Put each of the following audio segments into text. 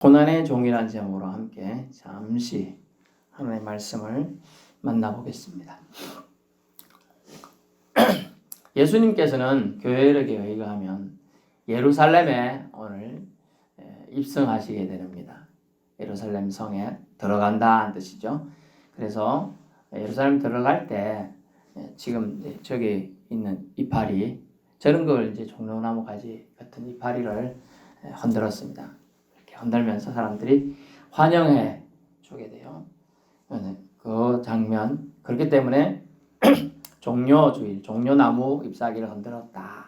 고난의 종이라는 제목으로 함께 잠시 하나님의 말씀을 만나보겠습니다. 예수님께서는 교회력에 의하면 예루살렘에 오늘 입성하시게 됩니다. 예루살렘 성에 들어간다는 뜻이죠. 그래서 예루살렘 들어갈 때 지금 저기 있는 이파리, 저런 걸 이제 종려나무 가지 같은 이파리를 흔들었습니다. 이렇게 흔들면서 사람들이 환영해 주게 돼요. 그 장면, 그렇기 때문에 종려주일, 종려나무 잎사귀를 흔들었다.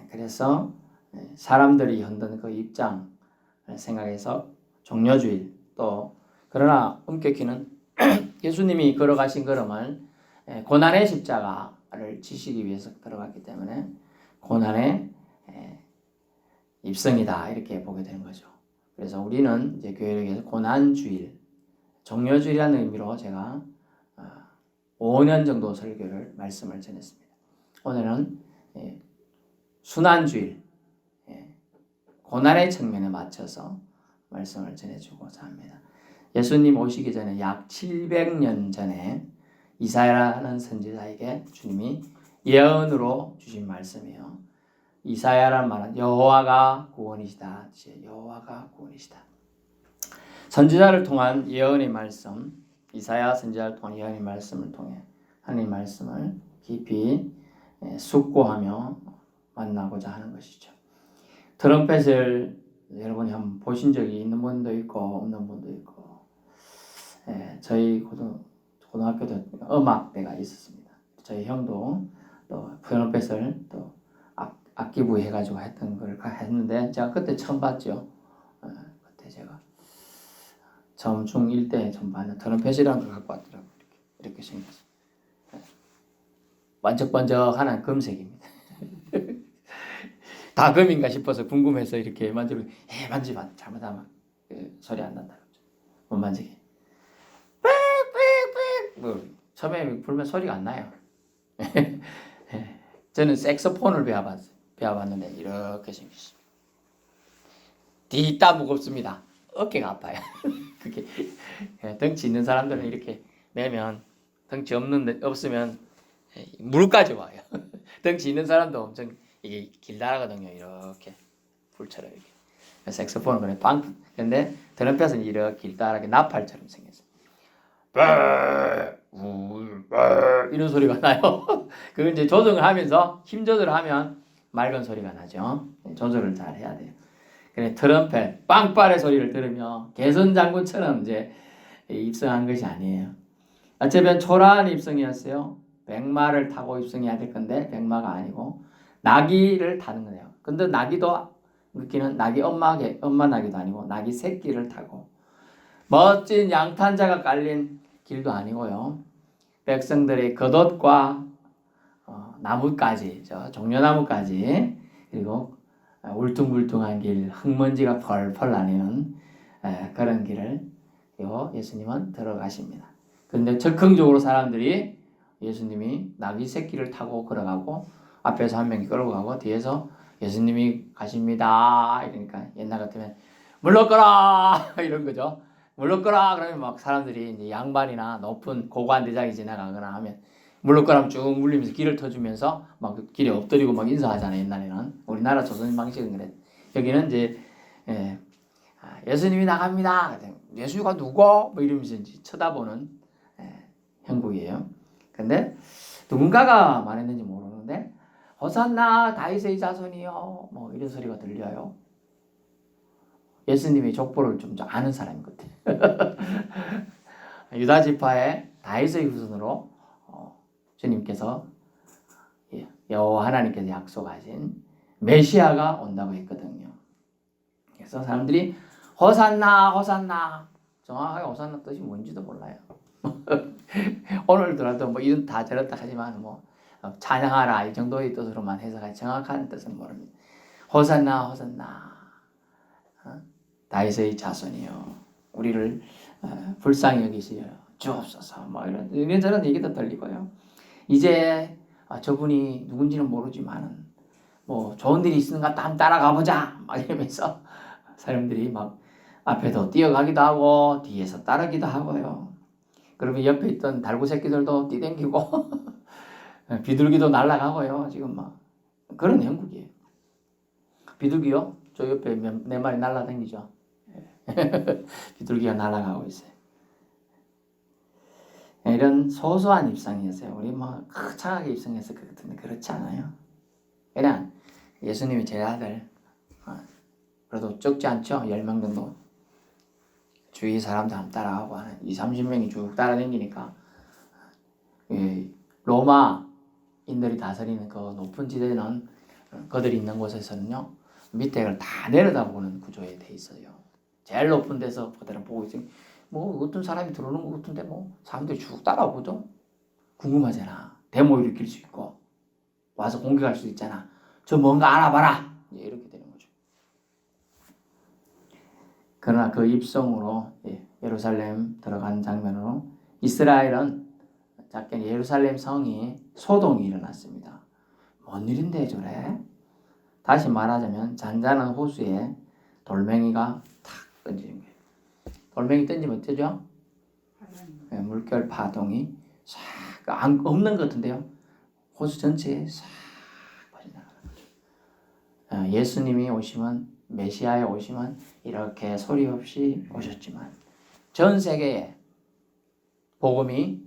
그래서 사람들이 흔드는 그 입장을 생각해서 종려주일, 또 그러나 엄격히는 예수님이 걸어가신 걸음을 고난의 십자가를 지시기 위해서 들어갔기 때문에 고난의 입성이다, 이렇게 보게 되는 거죠. 그래서 우리는 이제 교회력에서 고난주일, 종려주일이라는 의미로 제가 5년 정도 설교를 말씀을 전했습니다. 오늘은 순환주일, 고난의 측면에 맞춰서 말씀을 전해주고자 합니다. 예수님 오시기 전에 약 700년 전에 이사야라는 선지자에게 주님이 예언으로 주신 말씀이에요. 이사야란 말은 여호와가 구원이시다. 여호와가 구원이시다. 선지자를 통한 예언의 말씀, 이사야 선지자를 통한 예언의 말씀을 통해 하나님의 말씀을 깊이 숙고하며 만나고자 하는 것이죠. 트럼펫을 여러분이 한번 보신 적이 있는 분도 있고 없는 분도 있고, 저희 고등학교도 음악대가 있었습니다. 저희 형도 또 트럼펫을 또 악기부 해가지고 했던 걸 했는데 제가 그때 처음 봤죠. 그때 제가 처음 중1 때 처음 봤는데 트럼펫이라는 걸 갖고 왔더라고요. 이렇게 생겼어요. 번쩍번쩍하는 금색입니다. 다 금인가 싶어서 궁금해서 이렇게 만지면 만지면 잘못하면 소리 안 난다. 못 만지게. 뭐 처음에 불면 소리가 안 나요. 저는 색소폰을 배워봤는데 이렇게 생겼어요. 뒤따 무겁습니다. 어깨가 아파요. 그게 덩치 있는 사람들은 이렇게 매면, 덩치 없으면 무릎까지 와요. 덩치 있는 사람도 엄청 이게 길다라거든요. 이렇게 불처럼 이렇게. 색소폰은 그래 근데 트럼펫은 이렇게 길다랗게 나팔처럼 생겼어요. 이런 소리가 나요. 그걸 이제 조정을 하면서 힘 조절을 하면 맑은 소리가 나죠. 조절을 잘 해야 돼요. 그래 트럼펫 빵빠레 소리를 들으며 개선 장군처럼 이제 입성한 것이 아니에요. 어쩌면 초라한 입성이었어요. 백마를 타고 입성해야 될 건데 백마가 아니고 나귀를 타는 거예요. 근데 나귀도 느끼는 나귀 엄마 나귀도 아니고 나귀 새끼를 타고 멋진 양탄자가 깔린 길도 아니고요. 백성들의 겉옷과 나무까지, 종려나무까지, 그리고 울퉁불퉁한 길, 흙먼지가 펄펄 나는 그런 길을 예수님은 들어가십니다. 그런데 적극적으로 사람들이 예수님이 나귀 새끼를 타고 걸어가고 앞에서 한 명이 끌고 가고 뒤에서 예수님이 가십니다. 이러니까 옛날 같으면 물러거라 이런 거죠. 물러거라 그러면 막 사람들이 이제 양반이나 높은 고관 대장이 지나가거나 하면 물러거라면 쭉 물리면서 길을 터주면서 막 길에 엎드리고 막 인사하잖아요. 옛날에는 우리나라 조선 방식은 그래. 여기는 이제 예수님이 나갑니다. 예수가 누구? 뭐 이러면서 이제 쳐다보는 형국이에요. 근데 누군가가 말했는지 모르는데 호산나 다윗의 자손이요 뭐 이런 소리가 들려요. 예수님의 족보를 좀 아는 사람인 것 같아요. 유다 지파의 다윗의 후손으로 주님께서 여호와 하나님께서 약속하신 메시아가 온다고 했거든요. 그래서 사람들이 호산나 호산나, 정확하게 호산나 뜻이 뭔지도 몰라요. 오늘도 뭐 이런 다 저렇다 하지만 뭐 찬양하라 이 정도의 뜻으로만 해석하지 정확한 뜻은 모릅니다. 호산나 호산나, 다윗의 자손이요 우리를 불쌍히 여기시어 주옵소서, 뭐 이런 얘기도 들리고요. 이제 저분이 누군지는 모르지만은 뭐 좋은 일이 있으니까 한번 따라가 보자 막 이러면서 사람들이 막 앞에도 뛰어가기도 하고 뒤에서 따르기도 하고요. 그러면 옆에 있던 달구 새끼들도 뛰댕기고 비둘기도 날아가고요. 지금 막 그런 형국이에요. 비둘기요? 저 옆에 네 마리 날아다니죠. 비둘기가 날아가고 있어요. 이런 소소한 입성이었어요. 우리 뭐 크창하게 입성했을 것 같은데 그렇지 않아요. 그냥 예수님이 제 아들, 그래도 적지 않죠? 10명 정도. 주위 사람들 한번 따라가고 하는 20-30명이 쭉 따라다니니까 로마인들이 다스리는 그 높은 지대는 그들이 있는 곳에서는요 밑에를 다 내려다보는 구조에 돼 있어요. 제일 높은 데서 그들은 보고 있어요. 뭐 어떤 사람이 들어오는 것 같은데 뭐 사람들이 쭉 따라오거든. 궁금하잖아. 데모 일으킬 수 있고 와서 공격할 수 있잖아. 저 뭔가 알아봐라. 이렇게 되는 거죠. 그러나 그 입성으로 예루살렘 들어간 장면으로 이스라엘은 작게 예루살렘 성이 소동이 일어났습니다. 뭔 일인데 저래? 다시 말하자면 잔잔한 호수에 돌멩이가 탁 던지는 거예요. 돌멩이 던지면 어쩌죠? 물결 파동이 싹 없는 것 같은데요. 호수 전체에 싹 퍼져나가는 거죠. 예수님이 오시면 메시아의 오시면 이렇게 소리 없이 오셨지만 전 세계에 복음이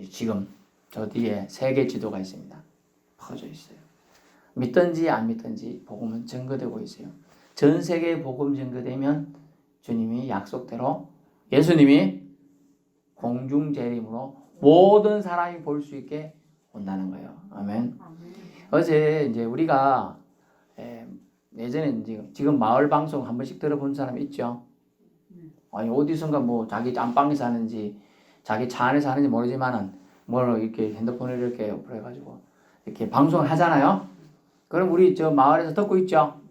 지금 저 뒤에 세계 지도가 있습니다. 퍼져 있어요. 믿든지 안 믿든지 복음은 증거되고 있어요. 전 세계에 복음 증거되면 주님이 약속대로 예수님이 공중재림으로 모든 사람이 볼 수 있게 온다는 거예요. 아멘. 어제 이제 우리가 예전에 지금 마을 방송 한 번씩 들어본 사람 있죠? 아니 어디선가 뭐 자기 안방에 사는지 자기 차 안에 사는지 모르지만은 뭐 이렇게 핸드폰을 이렇게 옆으로 해가지고 이렇게 방송을 하잖아요. 그럼 우리 저 마을에서 듣고 있죠?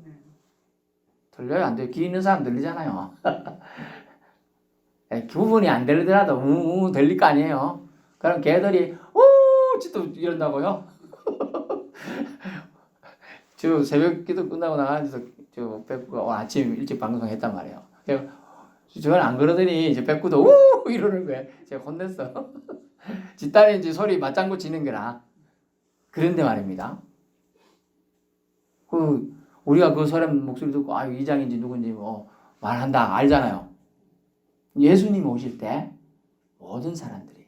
들려요? 안 돼요? 귀 있는 사람 들리잖아요. 구분이 안 들리더라도 웅웅 들릴 거 아니에요. 그럼 걔들이 우 또 이런다고요? 저 새벽 기도 끝나고 나가서 저 백구가 오늘 아침 일찍 방송했단 말이에요. 저는 안 그러더니 이제 백구도 우 이러는 거예요. 제가 혼냈어. 지 딸이 이제 소리 맞장구 치는 거라. 그런데 말입니다. 우리가 그 사람 목소리 듣고 이장인지 누군지 뭐 말한다 알잖아요. 예수님 오실 때 모든 사람들이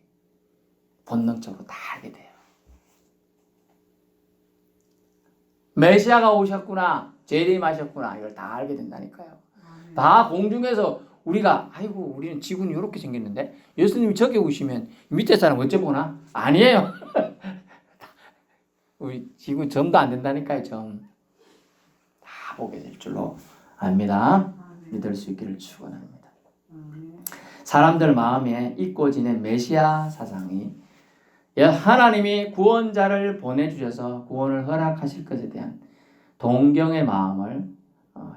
본능적으로 다 알게 돼요. 메시아가 오셨구나, 재림하셨구나 이걸 다 알게 된다니까요. 다 공중에서 우리가 우리는 지구는 이렇게 생겼는데 예수님이 저기 오시면 밑에 사람 어째 보나? 아니에요. 우리 지구 점도 안 된다니까요. 점. 다 보게 될 줄로 압니다. 믿을 수 있기를 축원합니다. 사람들 마음에 잊고 지낸 메시아 사상이 하나님이 구원자를 보내주셔서 구원을 허락하실 것에 대한 동경의 마음을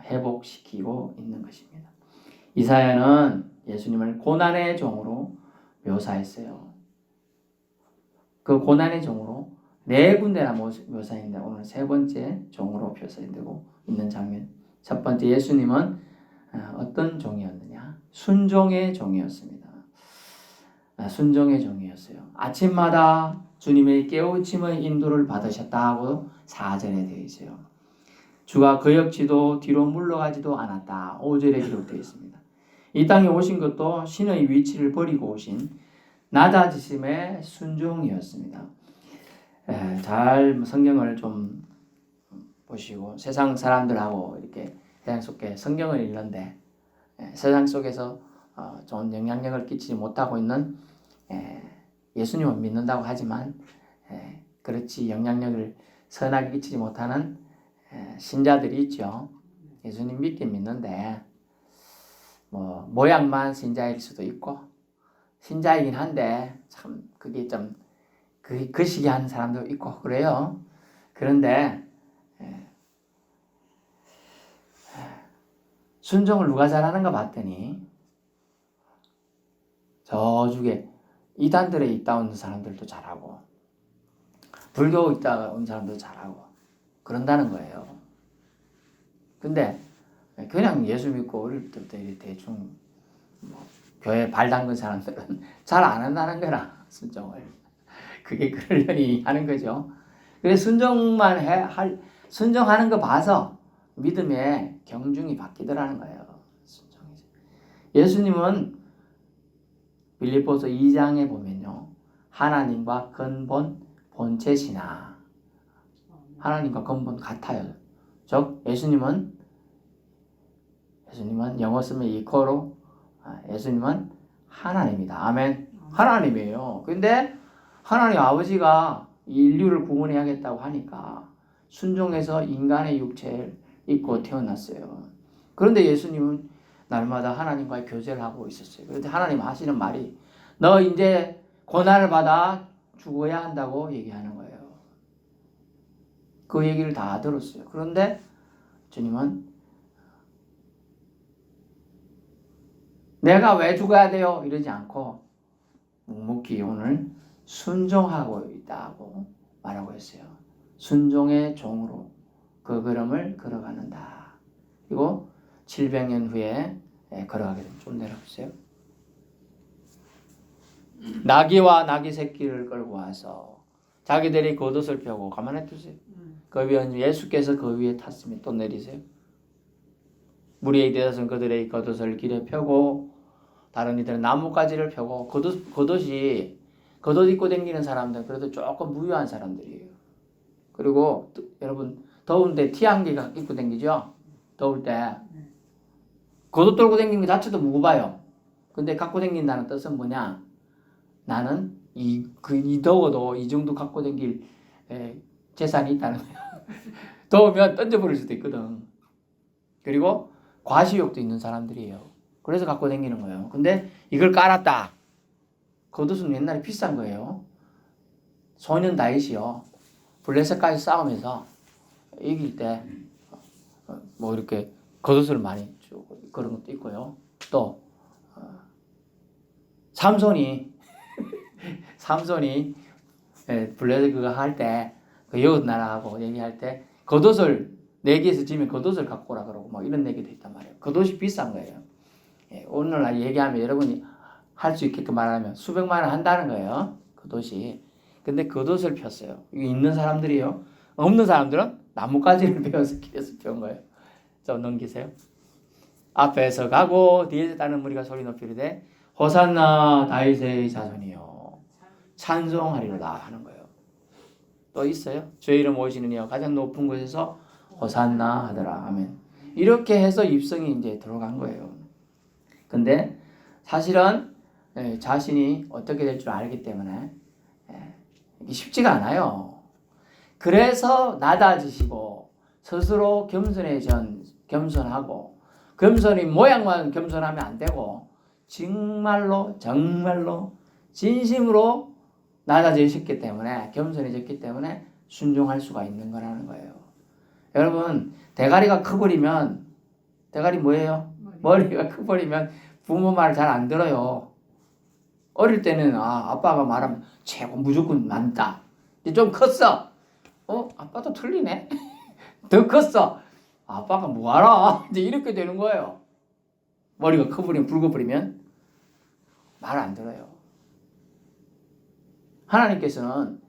회복시키고 있는 것입니다. 이사야는 예수님을 고난의 종으로 묘사했어요. 그 고난의 종으로 4군데나 묘사했는데 오늘 3번째 종으로 묘사되고 있는 장면. 첫 번째 예수님은 어떤 종이었느냐? 순종의 종이었습니다. 순종의 종이었어요. 아침마다 주님의 깨우침의 인도를 받으셨다고 4절에 되어 있어요. 주가 그 역지도 뒤로 물러가지도 않았다. 5절에 기록되어 있습니다. 이 땅에 오신 것도 신의 위치를 버리고 오신 낮아지심의 순종이었습니다. 잘 성경을 좀 보시고 세상 사람들하고 이렇게 세상 속에 성경을 읽는데 세상 속에서 좋은 영향력을 끼치지 못하고 있는 예수님을 믿는다고 하지만 그렇지 영향력을 선하게 끼치지 못하는 신자들이 있죠. 예수님 믿긴 믿는데 뭐 모양만 신자일 수도 있고 신자이긴 한데 참 그게 좀 그 시기 하는 사람도 있고 그래요. 그런데 순종을 누가 잘하는가 봤더니 저쪽에 이단들에 있다 온 사람들도 잘하고 불교 있다 온 사람도 잘하고 그런다는 거예요. 근데 그냥 예수 믿고 어릴 때부터 대충 뭐 교회 발 담근 사람들은 잘 안 한다는 거라 순종을. 그게 그러려니 하는 거죠. 그래서 순종하는 거 봐서 믿음의 경중이 바뀌더라는 거예요. 순종이죠. 예수님은 빌립보서 2장에 보면요, 하나님과 근본 본체시나 하나님과 근본 같아요. 즉 예수님은 영어 쓰면 이코로 예수님은 하나님이다. 아멘. 하나님이에요. 근데 하나님 아버지가 인류를 구원해야겠다고 하니까 순종해서 인간의 육체를 입고 태어났어요. 그런데 예수님은 날마다 하나님과의 교제를 하고 있었어요. 그런데 하나님 하시는 말이 너 이제 고난을 받아 죽어야 한다고 얘기하는 거예요. 그 얘기를 다 들었어요. 그런데 주님은 내가 왜 죽어야 돼요? 이러지 않고 묵묵히 오늘 순종하고 있다고 말하고 있어요. 순종의 종으로 그 걸음을 걸어가는다. 그리고 700년 후에 걸어가게 됩니다. 좀 내려보세요. 나귀와 나귀 새끼를 끌고 와서 자기들이 겉옷을 펴고 가만히 두세요. 그 위에 예수께서 그 위에 탔으면 또 내리세요. 무리에 대해서는 그들의 겉옷을 길에 펴고 다른 이들은 나뭇가지를 펴고 겉옷이 겉옷 입고 다니는 사람들은 그래도 조금 무유한 사람들이에요. 그리고 여러분 더운데 티안개 입고 다니죠? 더울 때 겉옷 돌고 다니는 것 자체도 무거워요. 근데 갖고 다닌다는 뜻은 뭐냐? 나는 이 더워도 이 정도 갖고 다닐 재산이 있다는 거예요. 더우면 던져버릴 수도 있거든. 그리고 과시욕도 있는 사람들이에요. 그래서 갖고 다니는 거예요. 근데 이걸 깔았다. 겉옷은 옛날에 비싼 거예요. 소년 다윗이요. 블레셋까지 싸우면서 이길 때 뭐 이렇게 겉옷을 많이 주고 그런 것도 있고요. 또 삼손이 블레셋 그거 할 때 그 여섯 나라하고 얘기할 때 겉옷을 내기에서 지면 겉옷을 갖고 오라 그러고 뭐 이런 얘기도 있단 말이에요. 겉옷이 비싼 거예요. 오늘날 얘기하면 여러분이 할 수 있게끔 말하면 수백만 원 한다는 거예요. 겉옷이. 근데 겉옷을 폈어요. 이거 있는 사람들이요. 없는 사람들은 나뭇가지를 베어서 길에서 펴은 거예요. 좀 넘기세요. 앞에서 가고 뒤에서 따르는 무리가 소리 높이르되 호산나 다윗의 자손이요 찬송하리로다 하는 거예요. 또 있어요. 주의 이름 오시는 이여 가장 높은 곳에서 호산나 하더라. 아멘. 이렇게 해서 입성이 이제 들어간 거예요. 근데 사실은 자신이 어떻게 될 줄 알기 때문에 쉽지가 않아요. 그래서 낮아지시고 스스로 겸손하고 겸손이 모양만 겸손하면 안 되고 정말로 진심으로 낮아지셨기 때문에 겸손해졌기 때문에 순종할 수가 있는 거라는 거예요. 여러분 대가리가 커버리면 대가리 뭐예요? 머리가 커버리면 부모 말 잘 안 들어요. 어릴 때는 아빠가 말하면 최고 무조건 맞다. 이제 좀 컸어. 아빠도 틀리네. 더 컸어. 아빠가 뭐 알아? 이제 이렇게 되는 거예요. 머리가 커버리면 붉어버리면 말 안 들어요. 하나님께서는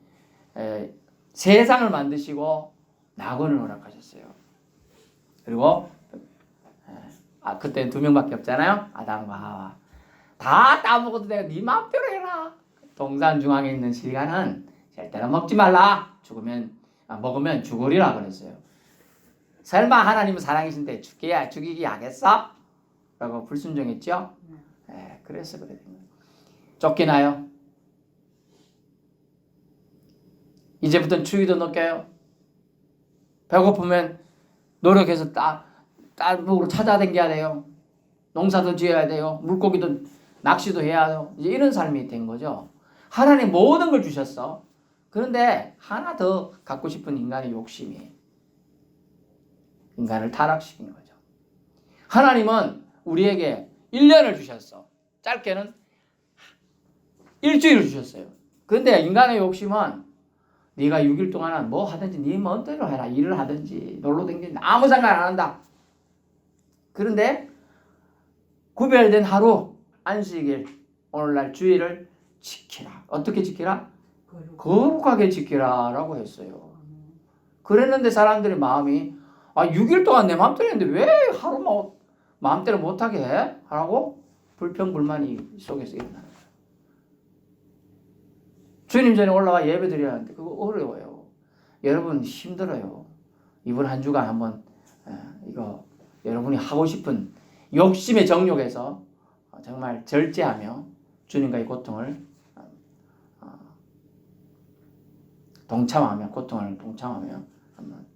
세상을 만드시고 낙원을 허락하셨어요. 그리고 그때는 2명밖에 없잖아요. 아담과 하와. 다 따먹어도 내가 네 마음대로 해라. 동산 중앙에 있는 실과는 절대로 먹지 말라. 먹으면 죽으리라 그랬어요. 설마 하나님은 사랑이신데 죽이기 하겠어? 라고 불순종했죠? 그래서 그래요. 쫓기나요? 이제부터는 추위도 느껴요. 배고프면 노력해서 땅으로 찾아다녀야 돼요. 농사도 지어야 돼요. 물고기도 낚시도 해야 돼요. 이제 이런 삶이 된 거죠. 하나님 모든 걸 주셨어. 그런데 하나 더 갖고 싶은 인간의 욕심이 인간을 타락시킨 거죠. 하나님은 우리에게 1년을 주셨어. 짧게는 일주일을 주셨어요. 그런데 인간의 욕심은 네가 6일 동안은 뭐 하든지 네 멋대로 해라. 일을 하든지 놀러 다니든지 아무 상관 안 한다. 그런데 구별된 하루 안식일 오늘날 주일을 지키라. 어떻게 지키라? 거룩하게 지키라라고 했어요. 그랬는데 사람들의 마음이 6일 동안 내 마음대로 했는데 왜 하루만 마음대로 못하게 해? 하라고 불평불만이 속에서 일어나는 거예요. 주님 전에 올라와 예배 드려야 하는데 그거 어려워요. 여러분 힘들어요. 이번 한 주간 한번 이거 여러분이 하고 싶은 욕심의 정욕에서 정말 절제하며 주님과의 고통을 고통을 동참하며 한번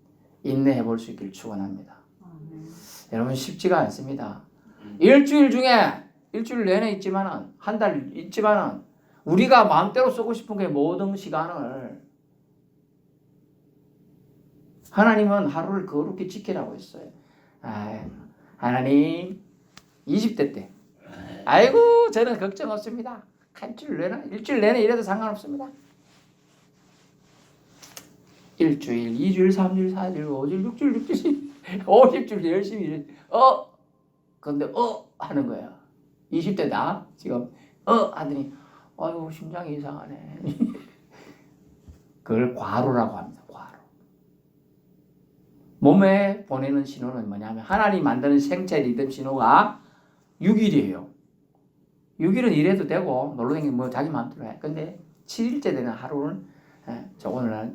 인내해 볼 수 있길 축원합니다. 여러분 쉽지가 않습니다. 일주일 중에 일주일 내내 있지만은 한 달 있지만은 우리가 마음대로 쓰고 싶은 게 모든 시간을 하나님은 하루를 거룩히 지키라고 했어요. 하나님 20대 때 아이고 저는 걱정 없습니다. 일주일 내내 이래도 상관없습니다. 일주일, 2주일, 3주일, 4주일, 5주일, 6주일, 6주일, 50주일 열심히 일해. 근데 하는 거야. 20대 나 지금 하더니 아이고 심장이 이상하네. 그걸 과로라고 합니다. 과로. 몸에 보내는 신호는 뭐냐면 하나님 만드는 생체 리듬 신호가 6일이에요. 6일은 일해도 되고 놀러다니면 뭐 자기 마음대로 해. 근데 7일째 되는 하루는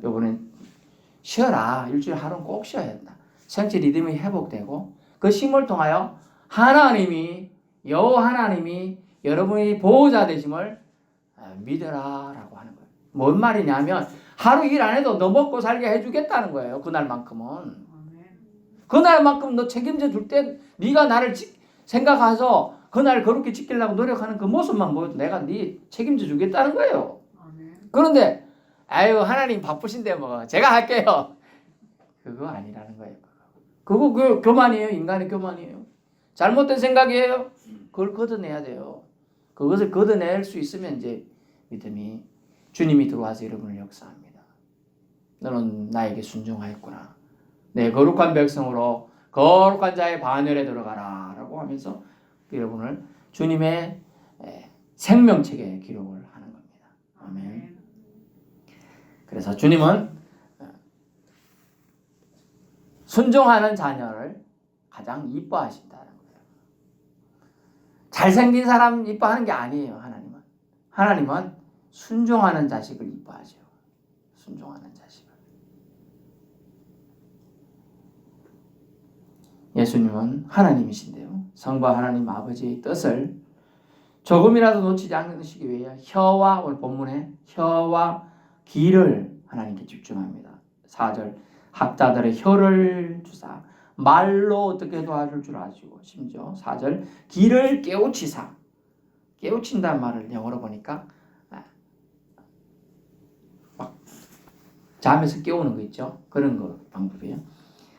요번엔 쉬어라. 일주일에 하루는 꼭 쉬어야 된다. 생체 리듬이 회복되고 그 쉼을 통하여 여호와 하나님이 여러분의 보호자 되심을 믿어라라고 하는 거예요. 뭔 말이냐면 하루 일 안 해도 너 먹고 살게 해주겠다는 거예요. 그날만큼은. 그날만큼 너 책임져 줄 때 네가 나를 생각해서 그날 거룩히 지키려고 노력하는 그 모습만 보여도 내가 네 책임져 주겠다는 거예요. 그런데 하나님 바쁘신데 뭐 제가 할게요. 그거 아니라는 거예요. 그거 교만이에요. 인간의 교만이에요. 잘못된 생각이에요. 그걸 걷어내야 돼요. 그것을 걷어낼 수 있으면 이제 믿음이 주님이 들어와서 여러분을 역사합니다. 너는 나에게 순종하였구나. 내 거룩한 백성으로 거룩한 자의 반열에 들어가라 라고 하면서 여러분을 주님의 생명책에 기록을 하는 겁니다. 아멘. 그래서 주님은 순종하는 자녀를 가장 이뻐하신다는 거예요. 잘생긴 사람 이뻐하는 게 아니에요. 하나님은 순종하는 자식을 이뻐하죠. 순종하는 자식을. 예수님은 하나님이신데요. 성부 하나님 아버지의 뜻을 조금이라도 놓치지 않으시기 위해 오늘 본문에 혀와 귀를 하나님께 집중합니다. 4절 학자들의 혀를 주사 말로 어떻게 도와줄 줄 아시고 심지어 4절 귀를 깨우치사 깨우친다는 말을 영어로 보니까 막 잠에서 깨우는 거 있죠. 그런 거 방법이에요.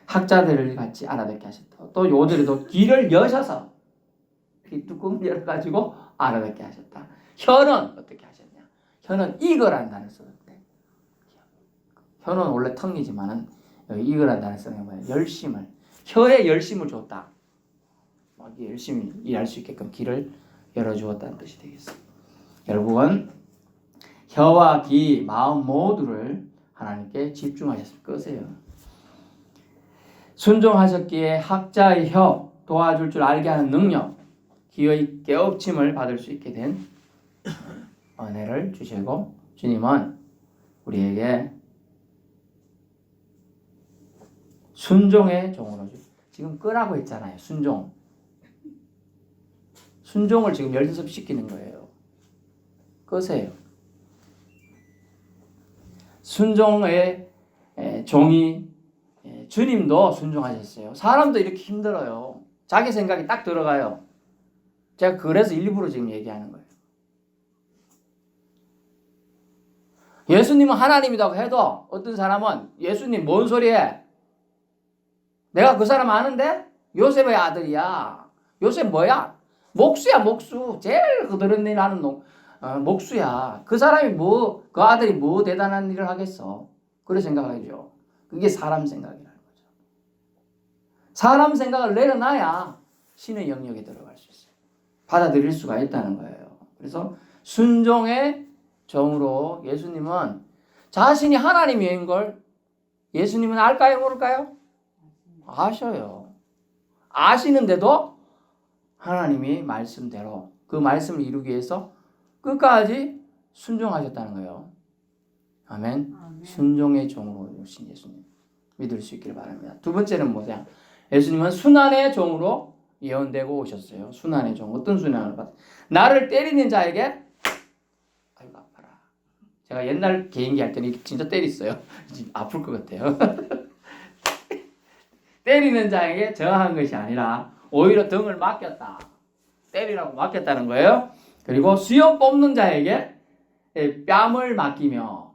학자들을 같이 알아듣게 하셨다. 또 요들에도 귀를 여셔서 귀 뚜껑을 열어가지고 알아듣게 하셨다. 혀는 어떻게 하셨냐? 혀는 이거라는 단어를 썼는데 혀는 원래 턱이지만은 이거라는 단어를 쓰는 게 뭐예요? 혀에 열심을 줬다. 열심히 일할 수 있게끔 귀를 열어주었다는 뜻이 되겠어요. 결국은 혀와 귀, 마음 모두를 하나님께 집중하셨을 것이에요. 순종하셨기에 학자의 혀, 도와줄 줄 알게 하는 능력, 귀의 깨우침을 받을 수 있게 된 은혜를 주시고 주님은 우리에게 순종의 종으로 지금 끄라고 했잖아요. 순종을 지금 연습시키는 거예요. 끄세요. 순종의 종이 주님도 순종하셨어요. 사람도 이렇게 힘들어요. 자기 생각이 딱 들어가요. 제가 그래서 일부러 지금 얘기하는 거예요. 예수님은 하나님이라고 해도 어떤 사람은 예수님 뭔 소리해? 내가 그 사람 아는데? 요셉의 아들이야. 요셉 뭐야? 목수야 목수. 제일 그들은 일 하는 목수야. 그 사람이 그 아들이 뭐 대단한 일을 하겠어. 그래 생각하죠. 그게 사람 생각이라는 거죠. 사람 생각을 내려놔야 신의 영역에 들어갈 수 있어요. 받아들일 수가 있다는 거예요. 그래서 순종의 종으로 예수님은 자신이 하나님인 걸 예수님은 알까요, 모를까요? 아셔요. 아시는데도 하나님이 말씀대로 그 말씀을 이루기 위해서 끝까지 순종하셨다는 거예요. 아멘. 순종의 종으로 오신 예수님 믿을 수 있기를 바랍니다. 두 번째는 뭐냐? 예수님은 순환의 종으로 예언되고 오셨어요. 순환의 종. 어떤 순환을 받았어요? 나를 때리는 자에게 아이고 아파라. 제가 옛날 개인기 할 때는 진짜 때렸어요. 아플 것 같아요. 때리는 자에게 저항한 것이 아니라 오히려 등을 맡겼다. 때리라고 맡겼다는 거예요. 그리고 수염 뽑는 자에게 뺨을 맡기며,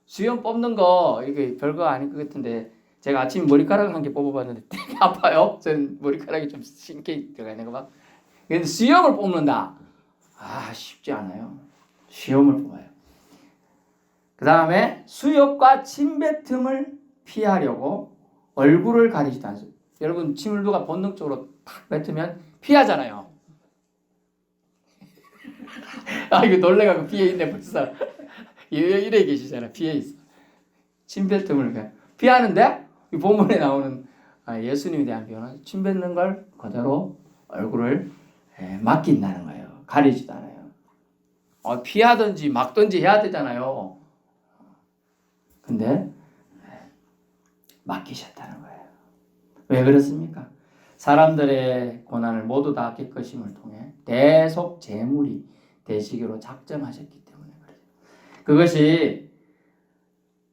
수염 뽑는 거 이게 별거 아닐 것 같은데 제가 아침에 머리카락을 한 개 뽑아봤는데 되게 아파요. 저는 머리카락이 좀 신께 들어가 있는 거 봐. 근데 수염을 뽑는다. 아, 쉽지 않아요. 수염을 뽑아요. 그 다음에 수염과 침뱉음을 피하려고 얼굴을 가리지도 않습니다. 여러분, 침을 누가 본능적으로 탁 뱉으면 피하잖아요. 아, 이거 놀래가지고 피해 있네 벌써. 이래 계시잖아. 피해 있어. 침뱉음을 피하는데 이 본문에 나오는 예수님에 대한 표현은 침 뱉는 걸 그대로 얼굴을 맡긴다는 거예요. 가리지도 않아요. 피하든지 막든지 해야 되잖아요. 근데 맡기셨다는 거예요. 왜 그렇습니까? 사람들의 고난을 모두 다 겪으심을 통해 대속 제물이 되시기로 작정하셨기 때문에 그래요. 그것이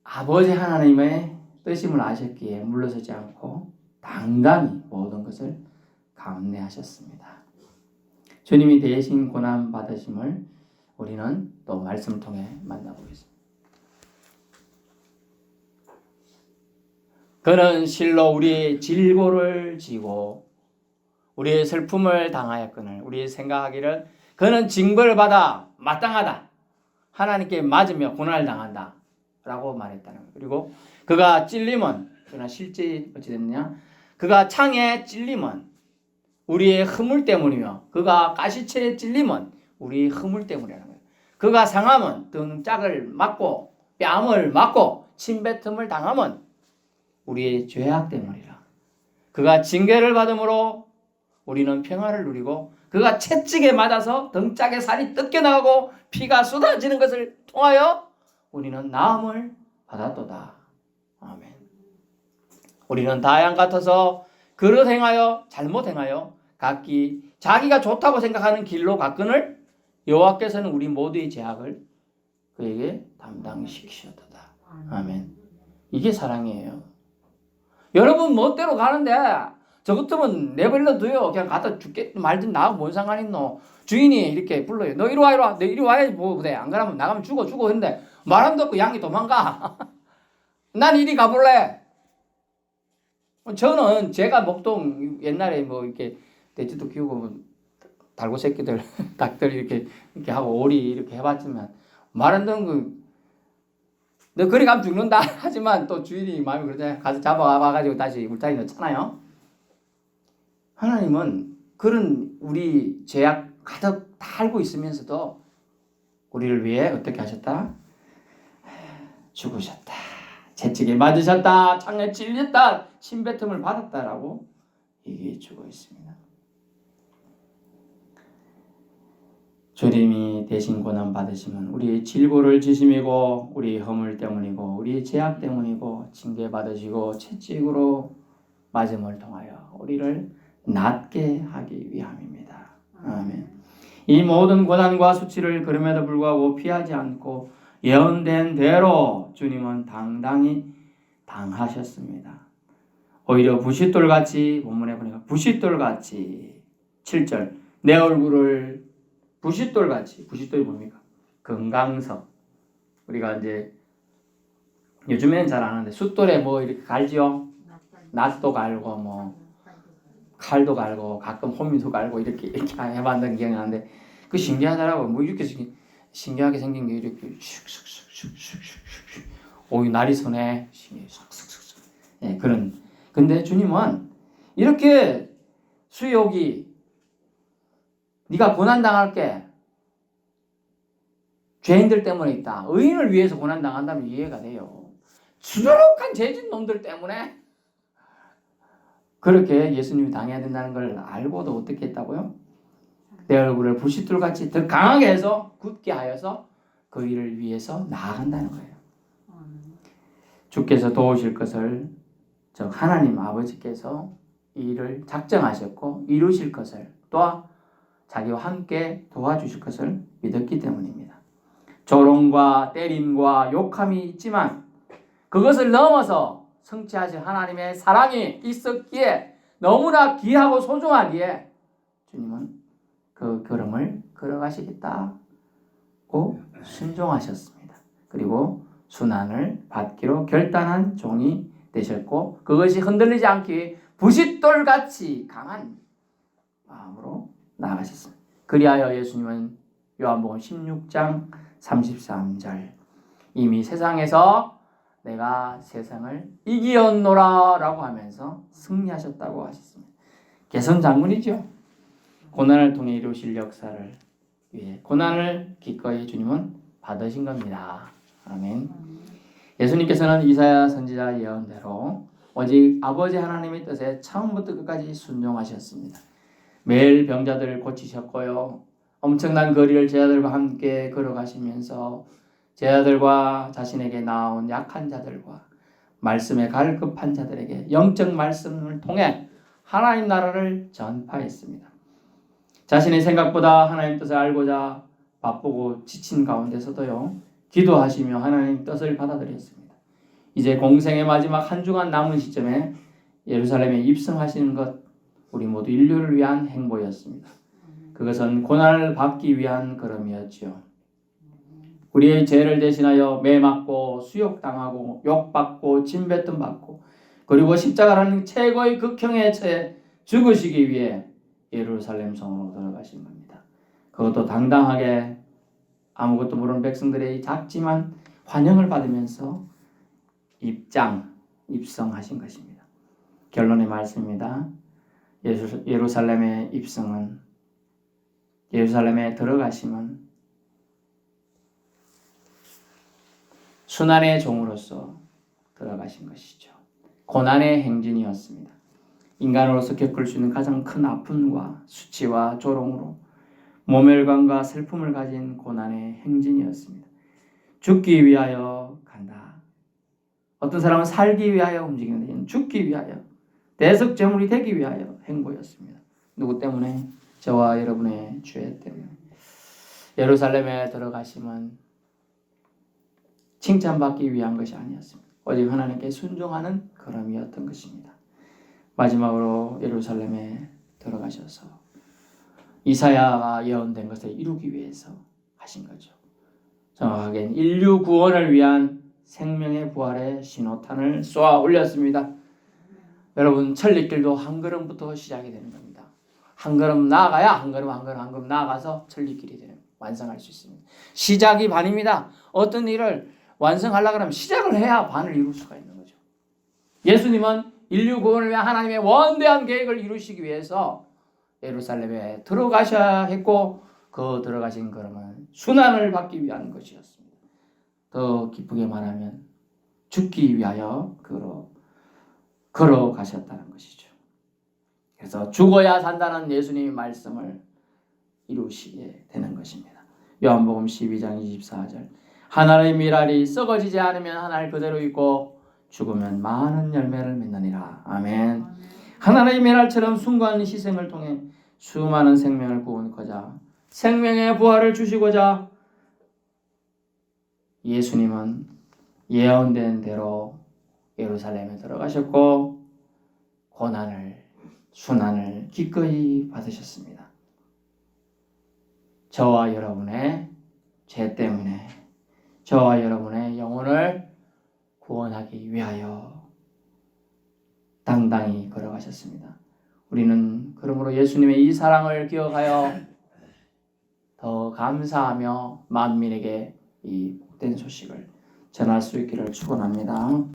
아버지 하나님의 뜻임을 아셨기에 물러서지 않고 당당히 모든 것을 감내하셨습니다. 주님이 대신 고난 받으심을 우리는 또 말씀을 통해 만나보겠습니다. 그는 실로 우리의 질고를 지고 우리의 슬픔을 당하였거늘 우리 생각하기를 그는 징벌을 받아 마땅하다. 하나님께 맞으며 고난을 당한다. 라고 말했다는 거예요. 그리고 그가 찔림은, 그러나 실제 어찌 됐느냐? 그가 창에 찔림은 우리의 허물 때문이며 그가 가시체에 찔림은 우리의 허물 때문이라는 거예요. 그가 상함은 등짝을 맞고 뺨을 맞고 침뱉음을 당함은 우리의 죄악 때문이라. 그가 징계를 받음으로 우리는 평화를 누리고 그가 채찍에 맞아서 등짝에 살이 뜯겨나가고 피가 쏟아지는 것을 통하여 우리는 나음을 받았도다. 아멘. 우리는 다 양 같아서 그릇 행하여 잘못 행하여 각기 자기가 좋다고 생각하는 길로 갔거늘 여호와께서는 우리 모두의 죄악을 그에게 담당시키셨도다. 아멘. 이게 사랑이에요. 여러분 멋대로 가는데 저 같으면 내버려 둬요. 그냥 갖다 죽게 말든 나하고 뭔 상관 있노. 주인이 이렇게 불러요. 너 이리 와, 이리 와. 너 이리 와야지 뭐 그래. 안 그러면 나가면 죽어 했는데 말함도 없고 양이 도망가. 난 이리 가볼래. 저는 제가 목동 옛날에 뭐 이렇게 돼지도 키우고 달고 새끼들 닭들 이렇게 하고 오리 이렇게 해봤지만 말한다는 너 그리 가면 죽는다. 하지만 또 주인이 마음이 그러잖아요. 가서 잡아와가지고 다시 울타리 넣잖아요. 하나님은 그런 우리 죄악 가득 다 알고 있으면서도 우리를 위해 어떻게 하셨다? 죽으셨다. 채찍에 맞으셨다. 창에 찔렸다. 침뱉음을 받았다라고 얘기해 주고 있습니다. 주님이 대신 고난 받으시면 우리의 질고를 지심이고 우리의 허물 때문이고 우리의 죄악 때문이고 징계 받으시고 채찍으로 맞음을 통하여 우리를 낫게 하기 위함입니다. 아멘. 이 모든 고난과 수치를 그럼에도 불구하고 피하지 않고 예언된 대로 주님은 당당히 당하셨습니다. 오히려 부싯돌같이 본문에 보니까 부싯돌같이 7절 내 얼굴을 부싯돌같이 부싯돌이 뭡니까? 금강석 우리가 이제 요즘에는 잘 안 하는데 숫돌에 뭐 이렇게 갈지요? 낫도 갈고 뭐 칼도 갈고 가끔 호미도 갈고 이렇게 해봤던 기억이 나는데 그 신기하더라고. 뭐 이렇게 신기하게 생긴 게 이렇게 슉슉슉슉슉슉 오이 날이 서네 슉슉슉 예, 그런. 근데 주님은 이렇게 수욕이 네가 고난당할게. 죄인들 때문에 있다. 의인을 위해서 고난당한다면 이해가 돼요. 수두룩한 죄진 놈들 때문에 그렇게 예수님이 당해야 된다는 걸 알고도 어떻게 했다고요? 내 얼굴을 부싯돌같이 더 강하게 해서 굳게 하여서 그 일을 위해서 나아간다는 거예요. 주께서 도우실 것을, 즉 하나님 아버지께서 이 일을 작정하셨고 이루실 것을, 또 자기와 함께 도와주실 것을 믿었기 때문입니다. 조롱과 때림과 욕함이 있지만 그것을 넘어서 성취하신 하나님의 사랑이 있었기에, 너무나 귀하고 소중하기에 주님은 그 걸음을 걸어가시겠다고 순종하셨습니다. 그리고 순환을 받기로 결단한 종이 되셨고, 그것이 흔들리지 않기 부싯돌같이 강한 마음으로 나아가셨습니다. 그리하여 예수님은 요한복음 16장 33절, 이미 세상에서 내가 세상을 이기었노라 라고 하면서 승리하셨다고 하셨습니다. 개선장군이죠. 고난을 통해 이루실 역사를 위해 고난을 기꺼이 주님은 받으신 겁니다. 아멘. 예수님께서는 이사야 선지자 예언대로 오직 아버지 하나님의 뜻에 처음부터 끝까지 순종하셨습니다. 매일 병자들을 고치셨고요. 엄청난 거리를 제자들과 함께 걸어가시면서 제자들과 자신에게 나온 약한 자들과 말씀에 갈급한 자들에게 영적 말씀을 통해 하나님 나라를 전파했습니다. 자신의 생각보다 하나님 뜻을 알고자 바쁘고 지친 가운데서도요, 기도하시며 하나님 뜻을 받아들였습니다. 이제 공생의 마지막 한 주간 남은 시점에 예루살렘에 입성하시는 것, 우리 모두 인류를 위한 행보였습니다. 그것은 고난을 받기 위한 걸음이었지요. 우리의 죄를 대신하여 매맞고 수욕당하고 욕받고 침뱉음 받고 그리고 십자가라는 최고의 극형에 처해 죽으시기 위해 예루살렘 성으로 들어가신 겁니다. 그것도 당당하게 아무것도 모르는 백성들의 작지만 환영을 받으면서 입성하신 것입니다. 결론의 말씀입니다. 예루살렘의 입성은, 예루살렘에 들어가심은 순환의 종으로서 들어가신 것이죠. 고난의 행진이었습니다. 인간으로서 겪을 수 있는 가장 큰 아픔과 수치와 조롱으로 모멸감과 슬픔을 가진 고난의 행진이었습니다. 죽기 위하여 간다. 어떤 사람은 살기 위하여 움직이는데 죽기 위하여, 대속제물이 되기 위하여 행보였습니다. 누구 때문에? 저와 여러분의 죄 때문에. 예루살렘에 들어가심은 칭찬받기 위한 것이 아니었습니다. 오직 하나님께 순종하는 걸음이었던 것입니다. 마지막으로 예루살렘에 들어가셔서 이사야가 예언된 것을 이루기 위해서 하신 거죠. 정확하게 인류 구원을 위한 생명의 부활의 신호탄을 쏘아 올렸습니다. 여러분, 천리길도 한 걸음부터 시작이 되는 겁니다. 한 걸음 나아가야 한 걸음 나아가서 천리길이 되는, 완성할 수 있습니다. 시작이 반입니다. 어떤 일을 완성하려고 하면 시작을 해야 반을 이룰 수가 있는 거죠. 예수님은 인류 구원을 위한 하나님의 원대한 계획을 이루시기 위해서 예루살렘에 들어가셔야 했고, 그 들어가신 걸음은 순환을 받기 위한 것이었습니다. 더 기쁘게 말하면 죽기 위하여 걸어가셨다는 것이죠. 그래서 죽어야 산다는 예수님의 말씀을 이루시게 되는 것입니다. 요한복음 12장 24절, 하나의 밀알이 썩어지지 않으면 하나를 그대로 있고 죽으면 많은 열매를 맺느니라. 아멘. 하나의 밀알처럼 숭고한 희생을 통해 수많은 생명을 구원하고자, 생명의 부활을 주시고자 예수님은 예언된 대로 예루살렘에 들어가셨고 고난을, 순환을 기꺼이 받으셨습니다. 저와 여러분의 죄 때문에 저와 여러분의 영혼을 구원하기 위하여 당당히 걸어가셨습니다. 우리는 그러므로 예수님의 이 사랑을 기억하여 더 감사하며 만민에게 이 복된 소식을 전할 수 있기를 축원합니다.